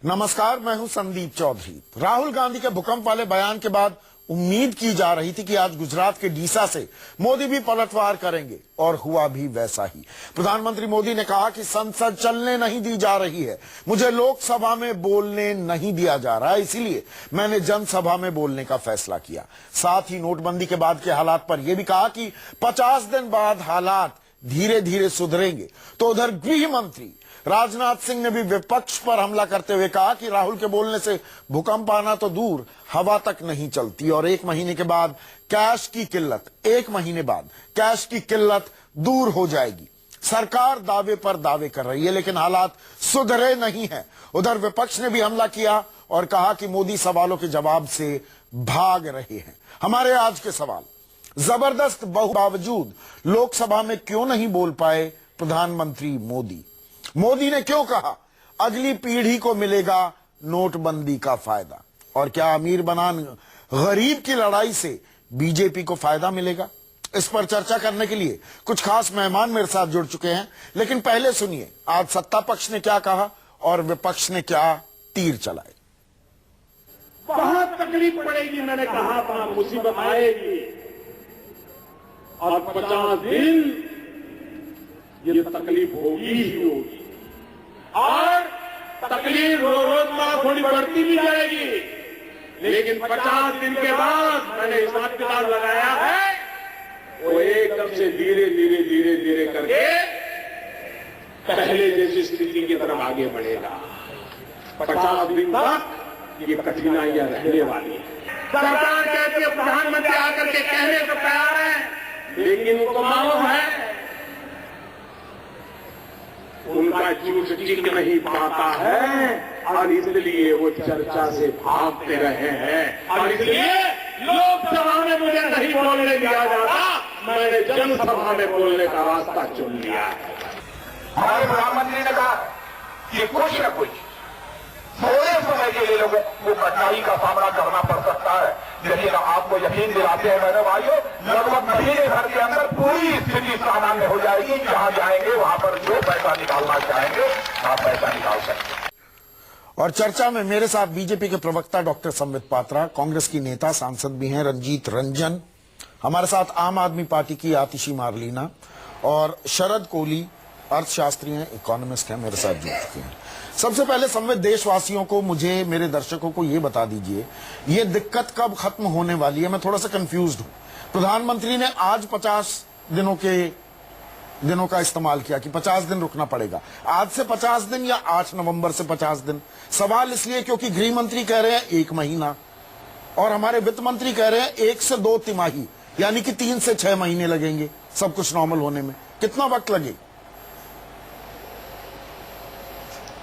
नमस्कार, मैं हूं संदीप चौधरी। राहुल गांधी के भूकंप वाले बयान के बाद उम्मीद की जा रही थी कि आज गुजरात के डीसा से मोदी भी पलटवार करेंगे और हुआ भी वैसा ही। प्रधानमंत्री मोदी ने कहा कि संसद चलने नहीं दी जा रही है, मुझे लोकसभा में बोलने नहीं दिया जा रहा, इसीलिए मैंने जनसभा में बोलने का फैसला किया। साथ ही नोटबंदी के बाद के हालात पर यह भी कहा कि 50 दिन बाद हालात धीरे धीरे सुधरेंगे। तो उधर गृह मंत्री राजनाथ सिंह ने भी विपक्ष पर हमला करते हुए कहा कि राहुल के बोलने से भूकंप आना तो दूर, हवा तक नहीं चलती और एक महीने बाद कैश की किल्लत दूर हो जाएगी। सरकार दावे पर दावे कर रही है, लेकिन हालात सुधरे नहीं हैं। उधर विपक्ष ने भी हमला किया और कहा कि मोदी सवालों के जवाब से भाग रहे हैं। हमारे आज के सवाल: जबरदस्त बावजूद लोकसभा में क्यों नहीं बोल पाए प्रधानमंत्री मोदी? मोदी ने क्यों कहा अगली पीढ़ी को मिलेगा नोटबंदी का फायदा? और क्या अमीर बनाम गरीब की लड़ाई से बीजेपी को फायदा मिलेगा? इस पर चर्चा करने के लिए कुछ खास मेहमान मेरे साथ जुड़ चुके हैं, लेकिन पहले सुनिए आज सत्ता पक्ष ने क्या कहा और विपक्ष ने क्या तीर चलाए। बहुत तकलीफ पड़ेगी, मैंने कहा था, मुसीबत आएगी और 50 दिन ये तकलीफ होगी ही होगी और तकलीफ रोज थोड़ी बढ़ती भी जाएगी, लेकिन 50 दिन के बाद मैंने हिसाब किताब लगाया है, वो एकदम से धीरे धीरे करके पहले जैसी स्थिति की तरफ आगे बढ़ेगा। 50 दिन तक ये कठिनाइयां रहने वाली है। सरकार कहती है, प्रधानमंत्री आकर के कहने को तैयार है, लेकिन उनको मालूम है उनका झूठ टिक नहीं पाता है और इसलिए वो चर्चा से भागते रहे हैं और इसलिए लोकसभा में मुझे नहीं बोलने दिया जाता, मैंने जनसभा में बोलने का रास्ता चुन लिया है। हमारे प्रधानमंत्री ने कहा कि कुछ न कुछ थोड़े समय के लिए लोगों को कठिनाई का सामना करना पड़ सकता है, लेकिन आपको यकीन दिलाते हैं मेरे भाइयों, लगभग महीने भर के अंदर पूरी स्थिति सामान्य हो जाएगी। जहां जाएंगे वहां पर जो पैसा निकालना चाहेंगे आप पैसा निकाल सकते हैं। और चर्चा में मेरे साथ बीजेपी के प्रवक्ता डॉक्टर संबित पात्रा, कांग्रेस की नेता सांसद भी हैं रंजीत रंजन, हमारे साथ आम आदमी पार्टी की आतिशी मारलीना और शरद कोहली अर्थशास्त्री हैं, इकोनॉमिस्ट हैं, मेरे साथ जुड़ चुके हैं। सबसे पहले संवेद देशवासियों को, मुझे, मेरे दर्शकों को ये बता दीजिए, ये दिक्कत कब खत्म होने वाली है? मैं थोड़ा सा कंफ्यूज्ड हूं। प्रधानमंत्री ने आज 50 दिनों का इस्तेमाल किया कि 50 दिन रुकना पड़ेगा। आज से 50 दिन या 8 नवंबर से 50 दिन? सवाल इसलिए क्योंकि गृह मंत्री कह रहे हैं 1 महीना और हमारे वित्त मंत्री कह रहे हैं 1 से 2 तिमाही, यानी कि 3 से 6 महीने लगेंगे सब कुछ नॉर्मल होने में। कितना वक्त लगेगा?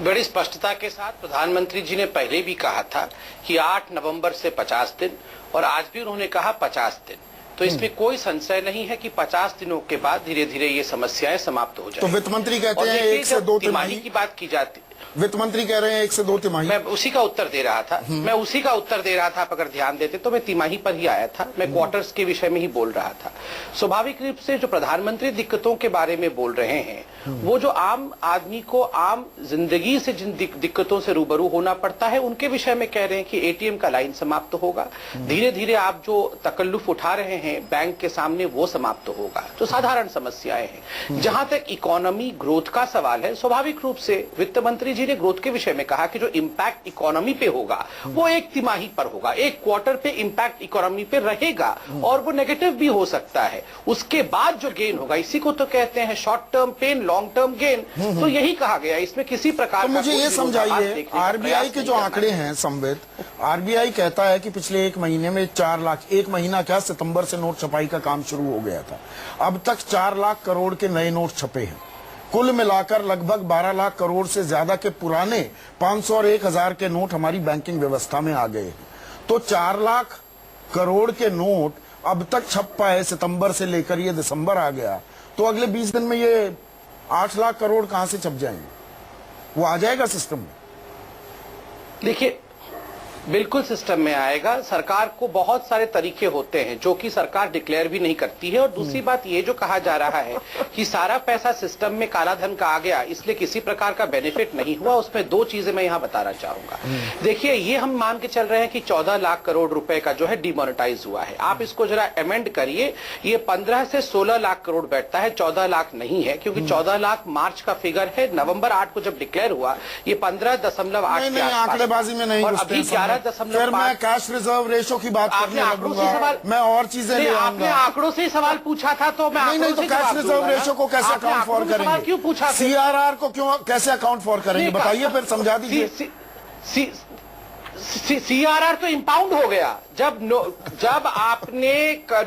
बड़ी स्पष्टता के साथ प्रधानमंत्री जी ने पहले भी कहा था कि 8 नवंबर से 50 दिन और आज भी उन्होंने कहा 50 दिन। तो इसमें कोई संशय नहीं है कि 50 दिनों के बाद धीरे धीरे ये समस्याएं समाप्त हो जाएंगी। तो वित्त मंत्री कहते हैं 1 से 2 तिमाही की बात की जाती, वित्त मंत्री कह रहे हैं 1 से 2 तिमाही। मैं उसी का उत्तर दे रहा था, आप अगर ध्यान देते तो मैं तिमाही पर ही आया था, मैं क्वार्टर्स के विषय में ही बोल रहा था। स्वाभाविक रूप से जो प्रधानमंत्री दिक्कतों के बारे में बोल रहे हैं, वो जो आम आदमी को आम जिंदगी से जिन दिक्कतों से रूबरू होना पड़ता है, उनके विषय में कह रहे हैं कि एटीएम का लाइन समाप्त होगा, धीरे धीरे आप जो तकल्लुफ उठा रहे हैं बैंक के सामने वो समाप्त होगा, जो साधारण समस्याएं हैं। जहां तक इकोनॉमी ग्रोथ का सवाल है, स्वाभाविक रूप से वित्त मंत्री जी ने ग्रोथ के विषय में कहा कि जो इम्पैक्ट इकोनॉमी पे होगा वो 1 तिमाही पर होगा, 1 क्वार्टर पे इम्पैक्ट इकोनॉमी पे रहेगा और वो नेगेटिव भी हो सकता है। उसके बाद जो गेन होगा, इसी को तो कहते हैं short term pain long term gain. तो यही कहा गया, इसमें किसी प्रकार तो मुझे ये समझाइए, आरबीआई के जो आंकड़े हैं संबित, आरबीआई कहता है कि पिछले 1 महीने में 4 लाख, 1 महीना क्या, सितंबर से नोट छपाई का काम शुरू हो गया था, अब तक 4 लाख करोड़ के नए नोट छपे हैं। कुल मिलाकर लगभग 12 लाख करोड़ से ज्यादा के पुराने 500 और 1000 के नोट हमारी बैंकिंग व्यवस्था में आ गए हैं। तो 4 लाख करोड़ के नोट अब तक छप पाए, सितंबर से लेकर ये दिसंबर आ गया, तो अगले 20 दिन में ये 8 लाख करोड़ कहां से छप जाएंगे? वो आ जाएगा सिस्टम में? देखिए, बिल्कुल सिस्टम में आएगा। सरकार को बहुत सारे तरीके होते हैं जो कि सरकार डिक्लेयर भी नहीं करती है। और दूसरी बात ये जो कहा जा रहा है कि सारा पैसा सिस्टम में काला धन का आ गया इसलिए किसी प्रकार का बेनिफिट नहीं हुआ, उसमें दो चीजें मैं यहां बताना चाहूंगा। देखिए, ये हम मान के चल रहे हैं कि 14 लाख करोड़ रुपए का जो है डिमोनेटाइज हुआ है। आप इसको जरा अमेंड करिए, ये 15 से 16 लाख करोड़ बैठता है, 14 लाख नहीं है, क्योंकि 14 लाख मार्च का फिगर है। नवंबर 8 को जब डिक्लेयर हुआ ये 15.8 नहीं, आंकड़ेबाजी में नहीं, और अभी 11 फिर मैं कैश रिजर्व रेशो की बात करने लगूंगा, मैं और चीजें ले आऊंगा। आपने आंकड़ों से ही सवाल पूछा था तो मैं नहीं, तो कैश रिजर्व रेशो को कैसे अकाउंट फॉर करेंगे? क्यों पूछा? सीआरआर को क्यों कैसे अकाउंट फॉर करेंगे, बताइए, फिर समझा दीजिए। सीआरआर तो इंपाउंड हो गया जब आपने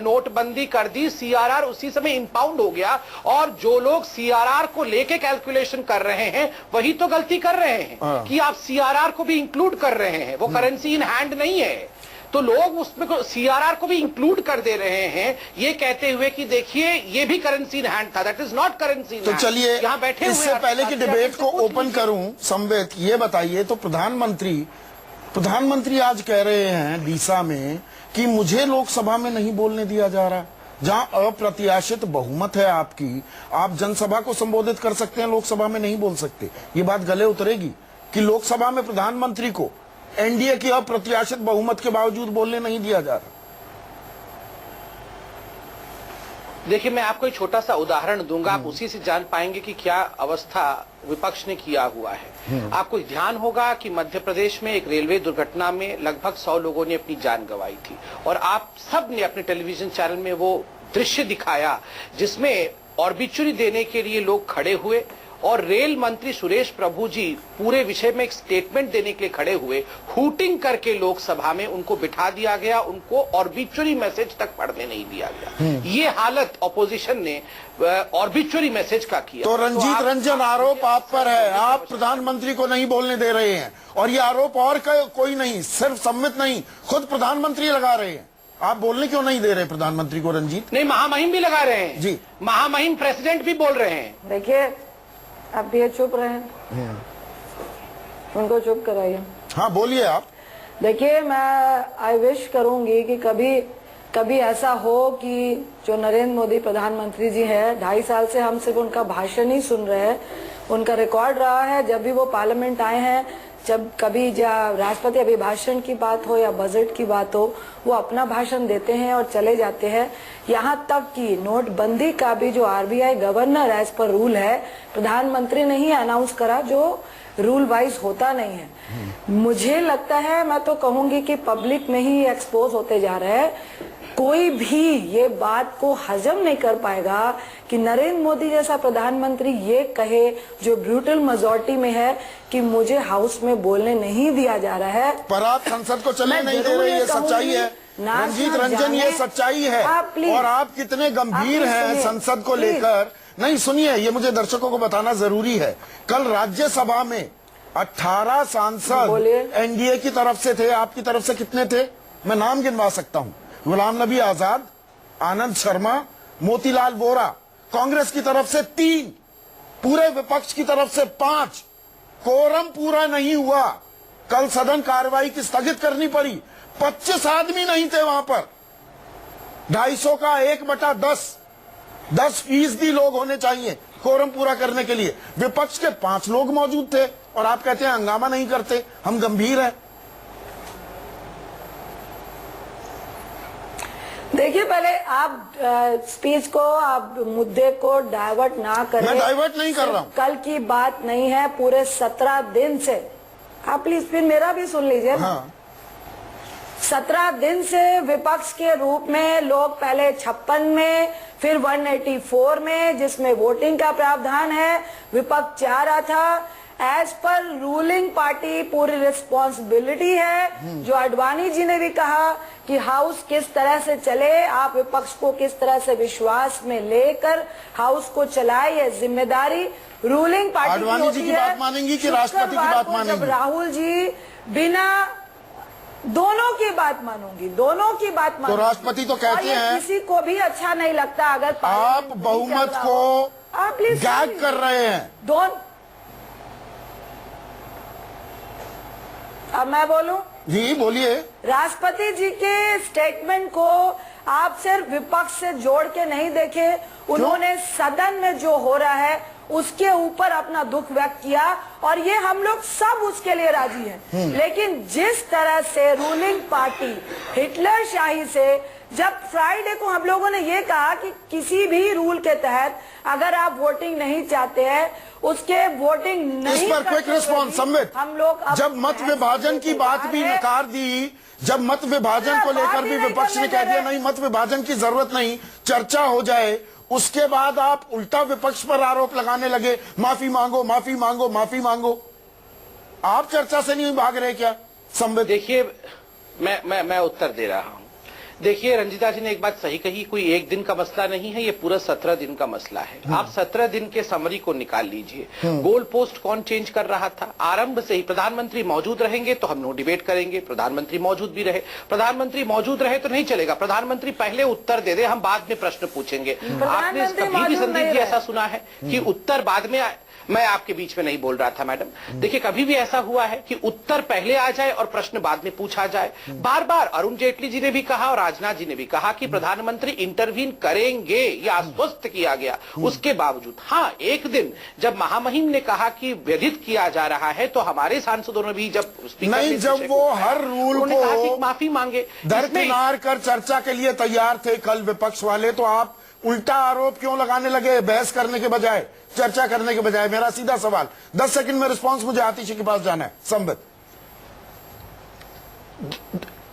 नोटबंदी कर दी, सीआरआर उसी समय इंपाउंड हो गया। और जो लोग सीआरआर को लेके कैलकुलेशन कर रहे हैं वही तो गलती कर रहे हैं कि आप सीआरआर को भी इंक्लूड कर रहे हैं। वो करेंसी इन हैंड नहीं है, तो लोग उसमें सीआरआर को भी इंक्लूड कर दे रहे हैं, ये कहते हुए कि देखिए ये भी करेंसी इन हैंड था। That is not currency in hand. तो चलिए, यहां बैठे हुए इससे पहले की डिबेट को ओपन करूं, संबित ये बताइए, तो प्रधानमंत्री आज कह रहे हैं डीसा में कि मुझे लोकसभा में नहीं बोलने दिया जा रहा। जहां अप्रत्याशित बहुमत है आपकी, आप जनसभा को संबोधित कर सकते हैं, लोकसभा में नहीं बोल सकते। ये बात गले उतरेगी कि लोकसभा में प्रधानमंत्री को एनडीए की अप्रत्याशित बहुमत के बावजूद बोलने नहीं दिया जा रहा। देखिए, मैं आपको एक छोटा सा उदाहरण दूंगा, आप उसी से जान पाएंगे कि क्या अवस्था विपक्ष ने किया हुआ है। आपको ध्यान होगा कि मध्य प्रदेश में एक रेलवे दुर्घटना में लगभग 100 लोगों ने अपनी जान गंवाई थी, और आप सब ने अपने टेलीविजन चैनल में वो दृश्य दिखाया जिसमें ऑर्बिचुरी देने के लिए लोग खड़े हुए, और रेल मंत्री सुरेश प्रभु जी पूरे विषय में एक स्टेटमेंट देने के लिए खड़े हुए। हूटिंग करके लोकसभा में उनको बिठा दिया गया, उनको ऑर्बिचुरी मैसेज तक पढ़ने नहीं दिया गया। ये हालत ऑपोजिशन ने ऑर्बिचुरी मैसेज का किया। तो रंजीत रंजन, आरोप आप पर है, आप प्रधानमंत्री को नहीं बोलने दे रहे हैं, और ये आरोप और कोई नहीं, सिर्फ संबित नहीं, खुद प्रधानमंत्री लगा रहे हैं। आप बोलने क्यों नहीं दे रहे प्रधानमंत्री को? रंजीत नहीं, महामहिम भी लगा रहे हैं जी, महामहिम प्रेसिडेंट भी बोल रहे हैं। देखिए, अब भी चुप रहे, उनको चुप कराइए। हाँ, बोलिए आप। देखिए, मैं आई विश करूंगी कि कभी ऐसा हो कि जो नरेंद्र मोदी प्रधानमंत्री जी है, 2.5 साल से हम सिर्फ उनका भाषण ही सुन रहे हैं। उनका रिकॉर्ड रहा है, जब भी वो पार्लियामेंट आए हैं, जब कभी राष्ट्रपति अभिभाषण की बात हो या बजट की बात हो, वो अपना भाषण देते हैं और चले जाते हैं। यहाँ तक कि नोटबंदी का भी जो RBI governor as per rule है, प्रधानमंत्री ने ही अनाउंस करा, जो रूल वाइज होता नहीं है। मुझे लगता है, मैं तो कहूंगी कि पब्लिक में ही एक्सपोज होते जा रहे हैं। कोई भी ये बात को हजम नहीं कर पाएगा कि नरेंद्र मोदी जैसा प्रधानमंत्री ये कहे, जो ब्रूटल मेजॉरिटी में है, कि मुझे हाउस में बोलने नहीं दिया जा रहा है। पर आप संसद को चलने नहीं दे रहे, ये सच्चाई है रंजीत रंजन, ये सच्चाई है। और आप कितने गंभीर हैं संसद को लेकर। नहीं, सुनिए, ये मुझे दर्शकों को बताना जरूरी है। कल राज्यसभा में 18 सांसद एनडीए की तरफ से थे, आपकी तरफ से कितने थे? मैं नाम गिनवा सकता हूं। गुलाम नबी आजाद, आनंद शर्मा, मोतीलाल वोरा। कांग्रेस की तरफ से 3, पूरे विपक्ष की तरफ से 5। कोरम पूरा नहीं हुआ, कल सदन कार्रवाई की स्थगित करनी पड़ी। 25 आदमी नहीं थे वहां पर। 250 का 1/10, 10% लोग होने चाहिए कोरम पूरा करने के लिए। विपक्ष के 5 लोग मौजूद थे, और आप कहते हैं हंगामा नहीं करते, हम गंभीर हैं। देखिए, पहले आप स्पीच को, आप मुद्दे को डाइवर्ट ना करें। मैं डाइवर्ट नहीं कर रहा हूं। कल की बात नहीं है, पूरे 17 दिन से, आप प्लीज फिर मेरा भी सुन लीजिए। हाँ। 17 दिन से विपक्ष के रूप में लोग पहले 56 में, फिर 184 में, जिसमें वोटिंग का प्रावधान है, विपक्ष चाह रहा था। एज पर रूलिंग पार्टी पूरी रिस्पॉन्सिबिलिटी है। जो अडवाणी जी ने भी कहा कि हाउस किस तरह से चले, आप विपक्ष को किस तरह से विश्वास में लेकर हाउस को चलाए, ये जिम्मेदारी रूलिंग पार्टी की होती है। अडवाणी जी की बात मानेंगी कि राष्ट्रपति की बात मानेंगी? जब राहुल जी बिना, दोनों की बात मानूंगी, दोनों की बात मानूंगी। तो राष्ट्रपति तो कहते हैं, किसी को भी अच्छा नहीं लगता अगर आप बहुमत को गैग कर रहे हैं। अब मैं बोलूं? जी बोलिए। राष्ट्रपति जी के स्टेटमेंट को आप सिर्फ विपक्ष से जोड़ के नहीं देखे, उन्होंने सदन में जो हो रहा है उसके ऊपर अपना दुख व्यक्त किया और ये हम लोग सब उसके लिए राजी हैं। लेकिन जिस तरह से रूलिंग पार्टी हिटलर शाही से, जब फ्राइडे को हम लोगों ने ये कहा कि किसी भी रूल के तहत अगर आप वोटिंग नहीं चाहते हैं, उसके वोटिंग नहीं इस पर क्विक रिस्पॉन्स संबित, हम लोग जब मत विभाजन की बात भी नकार दी, जब मत विभाजन को लेकर भी विपक्ष ने कह दिया नहीं मत विभाजन की जरूरत नहीं, चर्चा हो जाए, उसके बाद आप उल्टा विपक्ष पर आरोप लगाने लगे, माफी मांगो माफी मांगो माफी मांगो। आप चर्चा से नहीं भाग रहे क्या संबित? देखिए मैं उत्तर दे रहा हूं। देखिए रंजीता जी ने एक बात सही कही, कोई एक दिन का मसला नहीं है, ये पूरा 17 दिन का मसला है। आप 17 दिन के समरी को निकाल लीजिए। गोल पोस्ट कौन चेंज कर रहा था? आरंभ से ही प्रधानमंत्री मौजूद रहेंगे तो हम नो डिबेट करेंगे, प्रधानमंत्री मौजूद भी रहे, प्रधानमंत्री मौजूद रहे तो नहीं चलेगा, प्रधानमंत्री पहले उत्तर दे दे, हम बाद में प्रश्न पूछेंगे। आपने कभी भी संदीप जी ऐसा सुना है कि उत्तर बाद में आए? मैं आपके बीच में नहीं बोल रहा था मैडम। देखिए कभी भी ऐसा हुआ है कि उत्तर पहले आ जाए और प्रश्न बाद में पूछा जाए? बार बार अरुण जेटली जी ने भी कहा और राजनाथ जी ने भी कहा कि प्रधानमंत्री इंटरवीन करेंगे, यह आश्वस्त किया गया। उसके बावजूद हाँ, एक दिन जब महामहिम ने कहा कि व्यधित किया जा रहा है तो हमारे सांसदों ने भी जब नहीं, जब वो हर रूल को माफी मांगे, दरकिनार कर चर्चा के लिए तैयार थे कल विपक्ष वाले, तो आप उल्टा आरोप क्यों लगाने लगे? बहस करने के बजाय, चर्चा करने के बजाय। मेरा सीधा सवाल, 10 सेकंड में रिस्पांस, मुझे आतिशी के पास जाना है। संबित,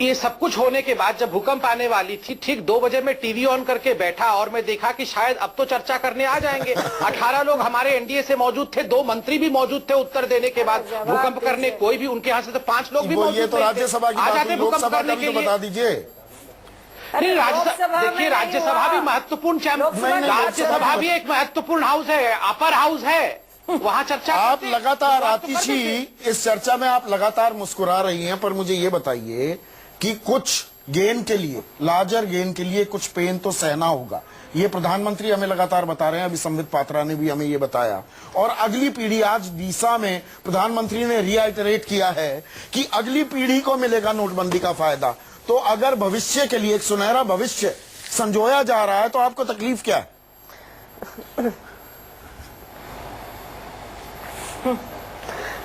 ये सब कुछ होने के बाद जब भूकंप आने वाली थी, ठीक 2 बजे मैं टीवी ऑन करके बैठा और मैं देखा कि शायद अब तो चर्चा करने आ जाएंगे। 18 लोग हमारे एनडीए से मौजूद थे, 2 मंत्री भी मौजूद थे उत्तर देने के बाद भूकंप करने। कोई भी उनके यहाँ से तो 5 लोग भी मौजूद थे। ये तो राज्यसभा की बात है, लोकसभा का भी तो बता दीजिए। नहीं, देखिए राज्यसभा भी महत्वपूर्ण, राज्यसभा भी एक महत्वपूर्ण हाउस है, अपर हाउस है, वहाँ चर्चा। आप लगातार आतिशी, इस चर्चा में आप लगातार मुस्कुरा रही हैं, पर मुझे ये बताइए कि कुछ गेन के लिए, लार्जर गेन के लिए कुछ पेन तो सहना होगा। ये प्रधानमंत्री हमें लगातार बता रहे हैं, अभी संबित पात्रा ने भी हमें ये बताया। और अगली पीढ़ी, आज डीसा में प्रधानमंत्री ने रिआइटरेट किया है कि अगली पीढ़ी को मिलेगा नोटबंदी का फायदा। तो अगर भविष्य के लिए एक सुनहरा भविष्य संजोया जा रहा है तो आपको तकलीफ क्या है?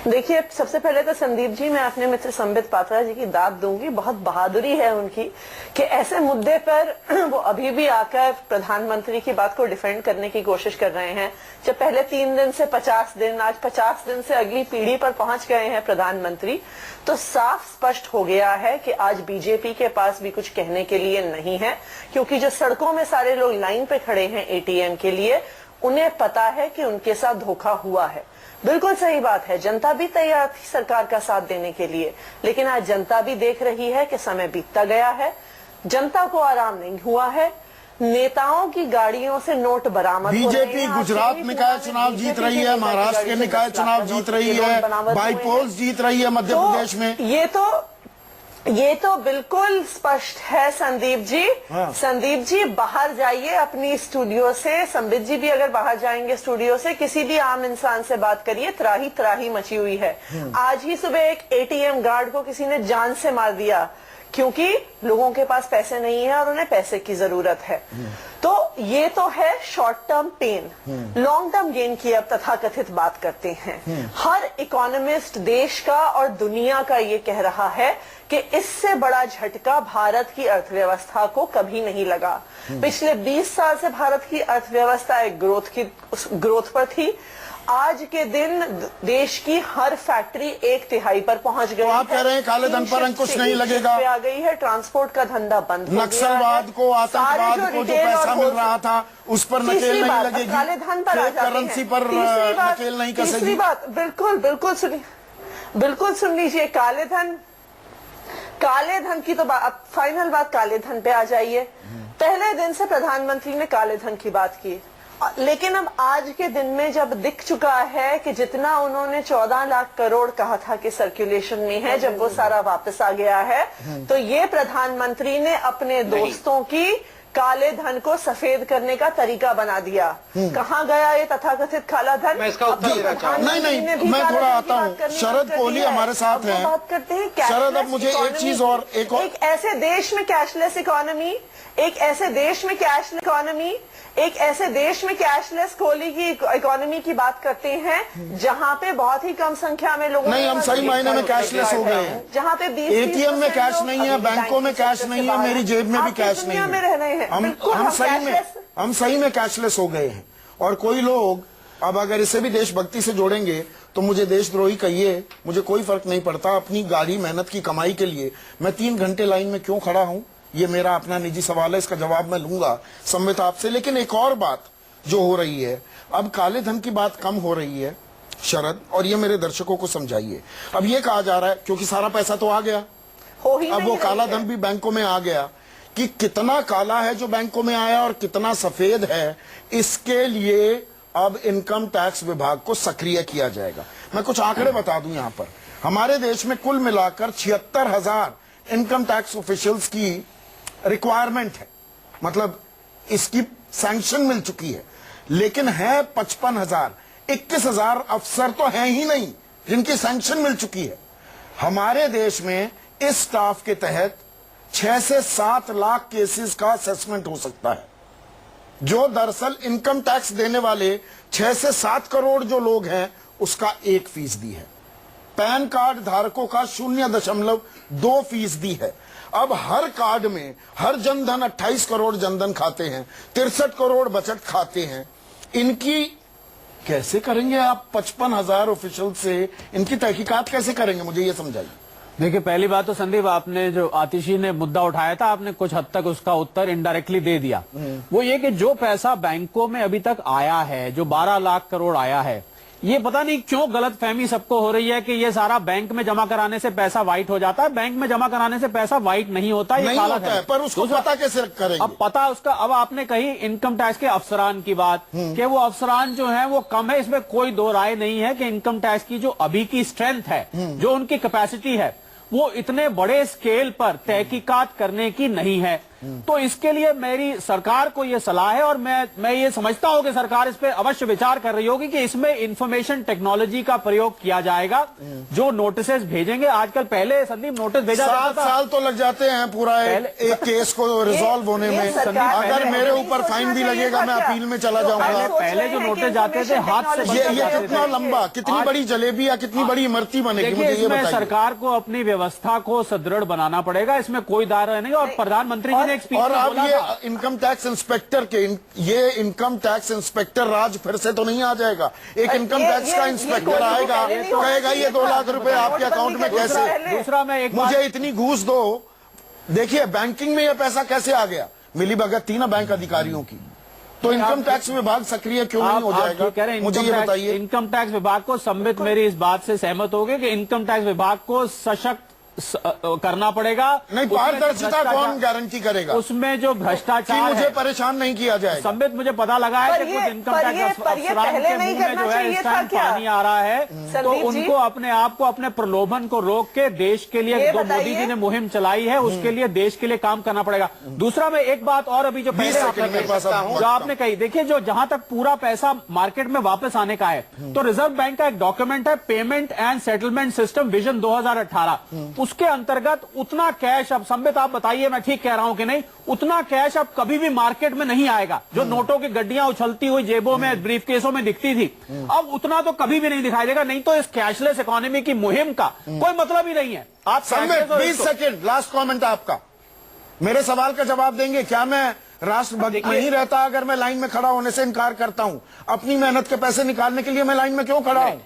देखिए, सबसे पहले तो संदीप जी, मैं अपने मित्र संबित पात्रा जी की दाद दूंगी। बहुत बहादुरी है उनकी कि ऐसे मुद्दे पर वो अभी भी आकर प्रधानमंत्री की बात को डिफेंड करने की कोशिश कर रहे हैं। जब पहले 3 दिन से 50 दिन, आज 50 दिन से अगली पीढ़ी पर पहुंच गए हैं प्रधानमंत्री, तो साफ स्पष्ट हो गया है कि आज बीजेपी के पास भी कुछ कहने के लिए नहीं है। क्योंकि जो सड़कों में सारे लोग लाइन पे खड़े हैं एटीएम के लिए, उन्हें पता है कि उनके साथ धोखा हुआ है। बिल्कुल सही बात है, जनता भी तैयार थी सरकार का साथ देने के लिए, लेकिन आज जनता भी देख रही है कि समय बीतता गया है, जनता को आराम नहीं हुआ है। नेताओं की गाड़ियों से नोट बरामद हो रहे हैं। बीजेपी गुजरात निकाय चुनाव जीत रही है, महाराष्ट्र के निकाय चुनाव जीत रही है, बाईपोल्स जीत रही है मध्य प्रदेश में। ये तो बिल्कुल स्पष्ट है संदीप जी। हाँ। संदीप जी बाहर जाइए अपनी स्टूडियो से, संबित जी भी अगर बाहर जाएंगे स्टूडियो से, किसी भी आम इंसान से बात करिए, त्राही त्राही मची हुई है। आज ही सुबह एक एटीएम गार्ड को किसी ने जान से मार दिया क्योंकि लोगों के पास पैसे नहीं है और उन्हें पैसे की जरूरत है। तो ये तो है short term pain. Long term gain की अब तथाकथित बात करते हैं। हर इकोनॉमिस्ट देश का और दुनिया का ये कह रहा है कि इससे बड़ा झटका भारत की अर्थव्यवस्था को कभी नहीं लगा। पिछले 20 साल से भारत की अर्थव्यवस्था एक ग्रोथ पर थी। आज के दिन देश की हर फैक्ट्री 1/3 पर पहुंच गई। तो आप कह रहे हैं काले धन पर अंकुश नहीं लगेगा? आ गई है, ट्रांसपोर्ट का धंधा बंद हो गया है। नक्सलवाद को, आतंकवाद को जो पैसा मिल रहा था उस पर नकेल नहीं लगेगी। काले धन पर आ जाते हैं। करेंसी पर नकेल नहीं कसेगी। तीसरी बात, बिल्कुल सुन लीजिए, काले धन की तो फाइनल बात काले धन पे आ जाइए। पहले दिन से प्रधानमंत्री ने काले धन की बात की, लेकिन अब आज के दिन में जब दिख चुका है कि जितना उन्होंने 14 लाख करोड़ कहा था कि सर्कुलेशन में है, जब वो सारा वापस आ गया है, तो ये प्रधानमंत्री ने अपने दोस्तों की काले धन को सफेद करने का तरीका बना दिया। कहाँ गया ये तथाकथित काला धन? मैं इसका उत्तर देना चाहूंगा। नहीं, मैं थोड़ा आता हूँ। शरद कोहली हमारे साथ हैं। बात करते हैं शरद, अब मुझे एक चीज और एक ऐसे देश में कैशलेस इकोनॉमी, एक ऐसे देश में कैशलेस इकोनॉमी, एक ऐसे देश में कैशलेस कोहली की इकोनॉमी की बात करते हैं जहां पे बहुत ही कम संख्या में लोगों नहीं, हम सही मायने में कैशलेस हो गए हैं। जहां पे 20 एटीएम में कैश नहीं है, बैंकों में कैश नहीं है, मेरी जेब में भी कैश नहीं में रह रहे हैं। है। हम सही में कैशलेस हो गए हैं। और कोई लोग अब अगर इसे भी देशभक्ति से जोड़ेंगे तो मुझे देशद्रोही कहिए, मुझे कोई फर्क नहीं पड़ता। अपनी गाढ़ी मेहनत की कमाई के लिए मैं 3 घंटे लाइन में क्यों खड़ा हूं, ये मेरा अपना निजी सवाल है, इसका जवाब मैं लूंगा संबित आपसे। लेकिन एक और बात जो हो रही है, अब काले धन की बात कम हो रही है शरद, और ये मेरे दर्शकों को समझाइए। अब ये कहा जा रहा है क्योंकि सारा पैसा तो आ गया, अब वो काला धन भी बैंकों में आ गया, कि कितना काला है जो बैंकों में आया और कितना सफेद है, इसके लिए अब इनकम टैक्स विभाग को सक्रिय किया जाएगा। मैं कुछ आंकड़े बता दूं यहां पर। हमारे देश में कुल मिलाकर 76,000 इनकम टैक्स ऑफिशियल्स की रिक्वायरमेंट है, मतलब इसकी सैंक्शन मिल चुकी है, लेकिन है 55,000। 21,000 अफसर तो हैं ही नहीं जिनकी सैंक्शन मिल चुकी है। हमारे देश में इस स्टाफ के तहत 6 से 7 लाख केसेस का असेसमेंट हो सकता है, जो दरअसल इनकम टैक्स देने वाले 6 से 7 करोड़ जो लोग हैं उसका 1% है। पैन कार्ड धारकों का 0.2% है। अब हर कार्ड में हर जनधन 28 करोड़ जनधन खाते हैं, 63 करोड़ बचत खाते हैं। इनकी कैसे करेंगे आप 55,000 ऑफिशियल से इनकी तहकीकात कैसे करेंगे, मुझे ये समझाइए। देखिए, पहली बात तो संदीप, आपने जो आतिशी ने मुद्दा उठाया था, आपने कुछ हद तक उसका उत्तर इनडायरेक्टली दे दिया। वो ये कि जो पैसा बैंकों में अभी तक आया है, जो 12 लाख करोड़ आया है, ये पता नहीं क्यों गलतफहमी सबको हो रही है कि ये सारा बैंक में जमा कराने से पैसा वाइट हो जाता है। बैंक में जमा कराने से पैसा वाइट नहीं होता, ये नहीं काला होता है, पर उसको पता कैसे करेंगे? अब पता उसका, अब आपने कही इनकम टैक्स के अफसरान की बात, कि वो अफसरान जो है वो कम है, इसमें कोई दो राय नहीं है कि इनकम टैक्स की जो अभी की स्ट्रेंथ है, जो उनकी कैपेसिटी है, वो इतने बड़े स्केल पर तहकीकात करने की नहीं है। तो इसके लिए मेरी सरकार को यह सलाह है, और मैं ये समझता हूं कि सरकार इस पे अवश्य विचार कर रही होगी कि इसमें इंफॉर्मेशन टेक्नोलॉजी का प्रयोग किया जाएगा। जो नोटिसेस भेजेंगे, आजकल पहले संदीप नोटिस भेजा जाता था, 7 साल तो लग जाते हैं पूरा एक केस को रिजॉल्व होने में। अगर मेरे ऊपर फाइन भी लगेगा मैं अपील में चला जाऊंगा। पहले जो नोटिस जाते थे हाथ से, ये कितना लंबा, कितनी बड़ी जलेबी या कितनी बड़ी इमरती बनेगी, मुझे ये बताइए। सरकार को अपनी व्यवस्था को सुदृढ़ बनाना पड़ेगा, इसमें कोई दायरा नहीं। और प्रधानमंत्री जी ने एक स्पीच और में अब बोला ये था, इनकम टैक्स इंस्पेक्टर के ये इनकम टैक्स इंस्पेक्टर राज फिर से तो नहीं आ जाएगा। एक इनकम टैक्स का इंस्पेक्टर आएगा, कहेगा ये 2 लाख रुपए आपके अकाउंट में कैसे। दूसरा मैं एक मुझे इतनी घूस दो। देखिए बैंकिंग में ये पैसा कैसे आ गया, मिली भगत थी ना बैंक अधिकारियों की, तो इनकम टैक्स विभाग सक्रिय क्यों नहीं हो जाएगा, मुझे ये बताइए। इनकम टैक्स विभाग को संबित मेरी इस बात से सहमत हो गए कि इनकम टैक्स विभाग को सशक्त करना पड़ेगा। नहीं, पारदर्शिता कौन गारंटी करेगा उसमें जो भ्रष्टाचार, मुझे परेशान नहीं किया जाएगा। संबित मुझे पता लगा है कि कुछ इनकम टैक्स अफसरान के मुंह में जो है इस टाइम पानी आ रहा है, तो उनको अपने आप को, अपने प्रलोभन को रोक के देश के लिए, जो मोदी जी ने मुहिम चलाई है उसके लिए देश के लिए काम करना पड़ेगा। दूसरा मैं एक बात और अभी जो पहले जो आपने कही, देखिए जो जहां तक पूरा पैसा मार्केट में वापस आने का है, तो रिजर्व बैंक का एक डॉक्यूमेंट है, payment and settlement system vision 2018, उसके अंतर्गत उतना कैश, अब संबित आप बताइए मैं ठीक कह रहा हूं कि नहीं, उतना कैश अब कभी भी मार्केट में नहीं आएगा। जो नोटों की गड्डियां उछलती हुई जेबों में, ब्रीफकेसों में दिखती थी, अब उतना तो कभी भी नहीं दिखाई देगा। नहीं तो इस कैशलेस इकोनॉमी की मुहिम का कोई मतलब ही नहीं है। आप संबित 20 सेकंड लास्ट कमेंट आपका, मेरे सवाल का जवाब देंगे। क्या मैं राष्ट्रभक्त नहीं रहता अगर मैं लाइन में खड़ा होने से इनकार करता हूं? अपनी मेहनत के पैसे निकालने के लिए मैं लाइन में क्यों खड़ा हूं?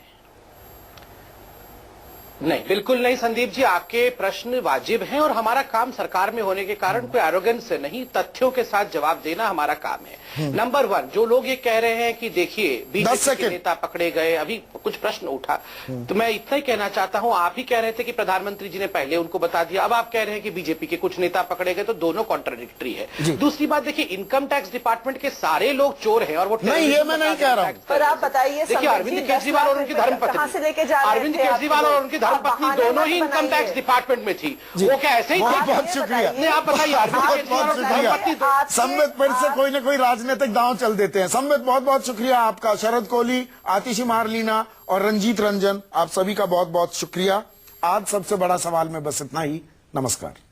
नहीं, बिल्कुल नहीं संदीप जी, आपके प्रश्न वाजिब हैं और हमारा काम सरकार में होने के कारण कोई एरोगेंस से नहीं, तथ्यों के साथ जवाब देना हमारा काम है। नंबर 1, जो लोग ये कह रहे हैं कि देखिए बीजेपी के नेता पकड़े गए, अभी कुछ प्रश्न उठा, तो मैं इतना ही कहना चाहता हूं, आप ही कह रहे थे कि प्रधानमंत्री जी ने पहले उनको बता दिया, अब आप कह रहे हैं कि बीजेपी के कुछ नेता पकड़े गए, तो दोनों कॉन्ट्राडिक्टरी है। दूसरी बात देखिए, इनकम टैक्स डिपार्टमेंट के सारे लोग चोर है और वो नहीं, ये मैं नहीं कह रहा हूं। पर आप बताइए, देखिए अरविंद केजरीवाल और उनकी धर्मपत्नी, कहां से लेके जा रहे हैं? अरविंद केजरीवाल और उनकी धर्मपत्नी दोनों ही इनकम टैक्स डिपार्टमेंट में थी, वो क्या ऐसे ही बहुत थे? बहुत शुक्रिया। नहीं, आप बताइए। बहुत शुक्रिया। संबित फिर से कोई ना कोई राजनीतिक दांव चल देते हैं। संबित बहुत बहुत शुक्रिया आपका। शरद कोहली, आतिशी मारलीना और रंजीत रंजन, आप सभी का बहुत बहुत शुक्रिया। आज सबसे बड़ा सवाल में बस इतना ही। नमस्कार।